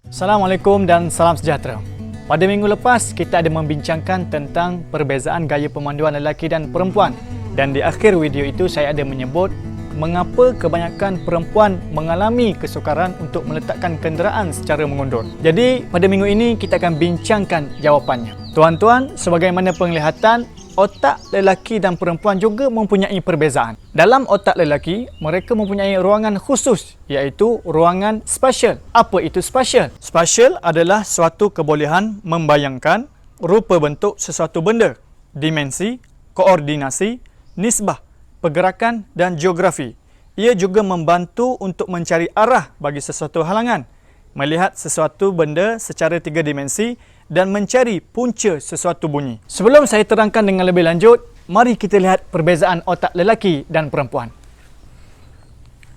Assalamualaikum dan salam sejahtera. Pada minggu lepas, kita ada membincangkan tentang perbezaan gaya pemanduan lelaki dan perempuan. Dan di akhir video itu, saya ada menyebut mengapa kebanyakan perempuan mengalami kesukaran untuk meletakkan kenderaan secara mengundur. Jadi, pada minggu ini kita akan bincangkan jawapannya. Tuan-tuan, sebagaimana penglihatan, otak lelaki dan perempuan juga mempunyai perbezaan. Dalam otak lelaki, mereka mempunyai ruangan khusus, iaitu ruangan spasial. Apa itu spasial? Spasial adalah suatu kebolehan membayangkan rupa bentuk sesuatu benda, dimensi, koordinasi, nisbah, pergerakan dan geografi. Ia juga membantu untuk mencari arah bagi sesuatu halangan, melihat sesuatu benda secara tiga dimensi dan mencari punca sesuatu bunyi. Sebelum saya terangkan dengan lebih lanjut, mari kita lihat perbezaan otak lelaki dan perempuan.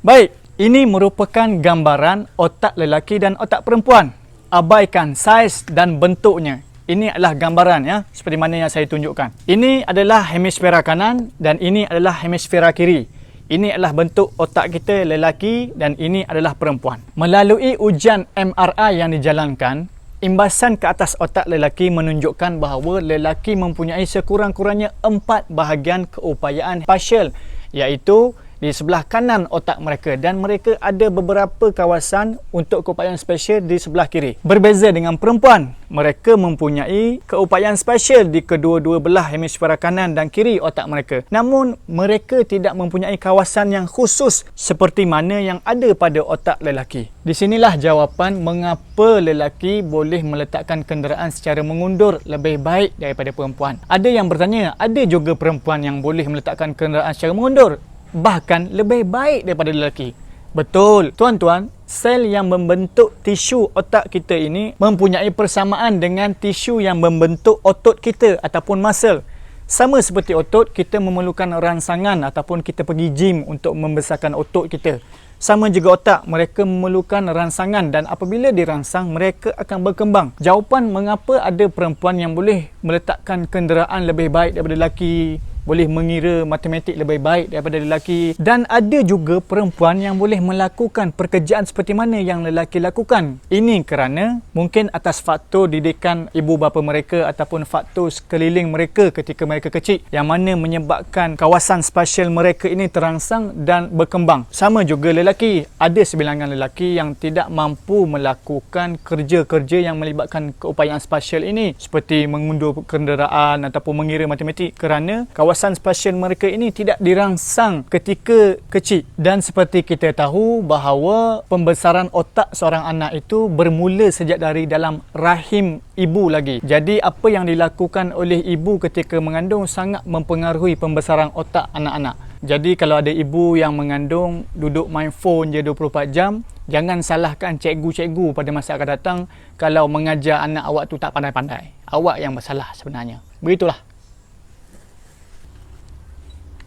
Baik, ini merupakan gambaran otak lelaki dan otak perempuan. Abaikan saiz dan bentuknya. Ini adalah gambaran ya, seperti mana yang saya tunjukkan. Ini adalah hemisfera kanan dan ini adalah hemisfera kiri. Ini adalah bentuk otak kita lelaki dan ini adalah perempuan. Melalui ujian MRI yang dijalankan, imbasan ke atas otak lelaki menunjukkan bahawa lelaki mempunyai sekurang-kurangnya 4 bahagian keupayaan spasial, iaitu di sebelah kanan otak mereka, dan mereka ada beberapa kawasan untuk keupayaan spasial di sebelah kiri. Berbeza dengan perempuan, mereka mempunyai keupayaan spasial di kedua-dua belah hemisfera kanan dan kiri otak mereka. Namun mereka tidak mempunyai kawasan yang khusus seperti mana yang ada pada otak lelaki. Di sinilah jawapan mengapa lelaki boleh meletakkan kenderaan secara mengundur lebih baik daripada perempuan. Ada yang bertanya, ada juga perempuan yang boleh meletakkan kenderaan secara mengundur, bahkan lebih baik daripada lelaki. Betul, tuan-tuan, sel yang membentuk tisu otak kita ini mempunyai persamaan dengan tisu yang membentuk otot kita ataupun muscle. Sama seperti otot, kita memerlukan rangsangan ataupun kita pergi gym untuk membesarkan otot kita. Sama juga otak, mereka memerlukan rangsangan dan apabila dirangsang, mereka akan berkembang. Jawapan mengapa ada perempuan yang boleh meletakkan kenderaan lebih baik daripada lelaki, boleh mengira matematik lebih baik daripada lelaki, dan ada juga perempuan yang boleh melakukan pekerjaan seperti mana yang lelaki lakukan. Ini kerana mungkin atas faktor didikan ibu bapa mereka ataupun faktor sekeliling mereka ketika mereka kecil yang mana menyebabkan kawasan spasial mereka ini terangsang dan berkembang. Sama juga lelaki, ada sebilangan lelaki yang tidak mampu melakukan kerja-kerja yang melibatkan keupayaan spasial ini, seperti mengundur kenderaan ataupun mengira matematik, kerana kawasan spasial mereka ini tidak dirangsang ketika kecil. Dan seperti kita tahu bahawa pembesaran otak seorang anak itu bermula sejak dari dalam rahim ibu lagi. Jadi apa yang dilakukan oleh ibu ketika mengandung sangat mempengaruhi pembesaran otak anak-anak. Jadi kalau ada ibu yang mengandung duduk main phone je 24 jam, jangan salahkan cikgu-cikgu pada masa akan datang kalau mengajar anak awak tu tak pandai-pandai. Awak yang bersalah sebenarnya. Begitulah.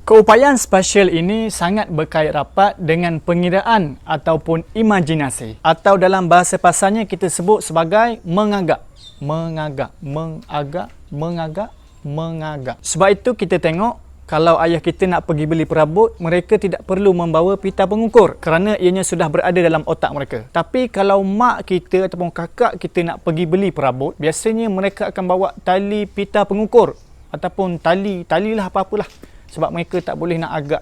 Keupayaan spasial ini sangat berkait rapat dengan pengiraan ataupun imajinasi, atau dalam bahasa pasalnya kita sebut sebagai mengagak. Mengagak. Sebab itu kita tengok kalau ayah kita nak pergi beli perabot, mereka tidak perlu membawa pita pengukur kerana ianya sudah berada dalam otak mereka. Tapi kalau mak kita ataupun kakak kita nak pergi beli perabot, biasanya mereka akan bawa tali pita pengukur ataupun talilah apa-apalah. Sebab mereka tak boleh nak agak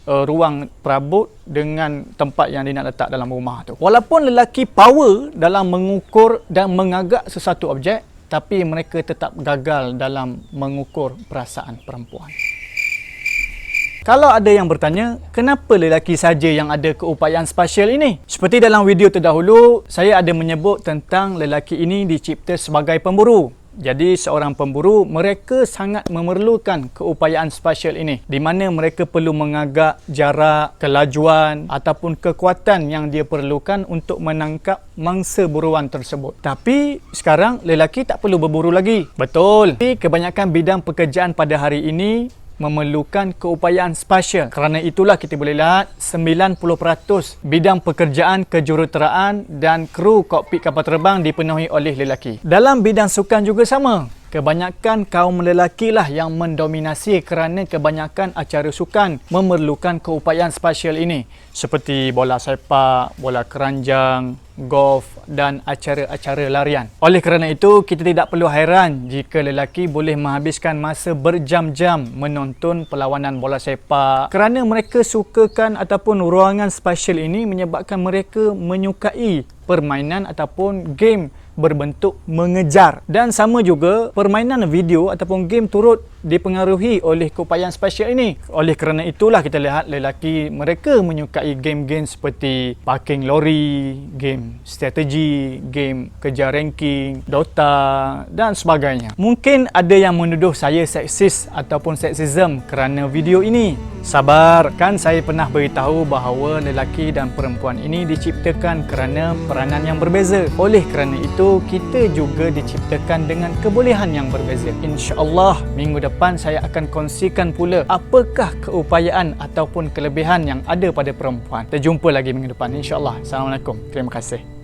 ruang perabot dengan tempat yang dia nak letak dalam rumah tu. Walaupun lelaki power dalam mengukur dan mengagak sesuatu objek, tapi mereka tetap gagal dalam mengukur perasaan perempuan. Kalau ada yang bertanya, kenapa lelaki saja yang ada keupayaan spasial ini? Seperti dalam video terdahulu, saya ada menyebut tentang lelaki ini dicipta sebagai pemburu. Jadi seorang pemburu, mereka sangat memerlukan keupayaan spasial ini, di mana mereka perlu mengagak jarak, kelajuan ataupun kekuatan yang dia perlukan untuk menangkap mangsa buruan tersebut. Tapi sekarang lelaki tak perlu berburu lagi. Betul. Tapi kebanyakan bidang pekerjaan pada hari ini memerlukan keupayaan spasial. Kerana itulah kita boleh lihat 90% bidang pekerjaan kejuruteraan dan kru kokpit kapal terbang dipenuhi oleh lelaki. Dalam bidang sukan juga sama. Kebanyakan kaum lelaki lah yang mendominasi kerana kebanyakan acara sukan memerlukan keupayaan spasial ini. Seperti bola sepak, bola keranjang, golf dan acara-acara larian. Oleh kerana itu, kita tidak perlu hairan jika lelaki boleh menghabiskan masa berjam-jam menonton perlawanan bola sepak, kerana mereka sukakan ataupun ruangan spesial ini menyebabkan mereka menyukai permainan ataupun game berbentuk mengejar. Dan sama juga permainan video ataupun game turut dipengaruhi oleh keupayaan spesial ini. Oleh kerana itulah kita lihat lelaki mereka menyukai game-game seperti parking lori, game strategi, game kejar ranking, Dota dan sebagainya. Mungkin ada yang menuduh saya seksis ataupun seksism kerana video ini. Sabar, kan saya pernah beritahu bahawa lelaki dan perempuan ini diciptakan kerana peranan yang berbeza. Oleh kerana itu, kita juga diciptakan dengan kebolehan yang berbeza. InsyaAllah, minggu depan saya akan kongsikan pula apakah keupayaan ataupun kelebihan yang ada pada perempuan. Kita jumpa lagi minggu depan, insyaAllah. Assalamualaikum. Terima kasih.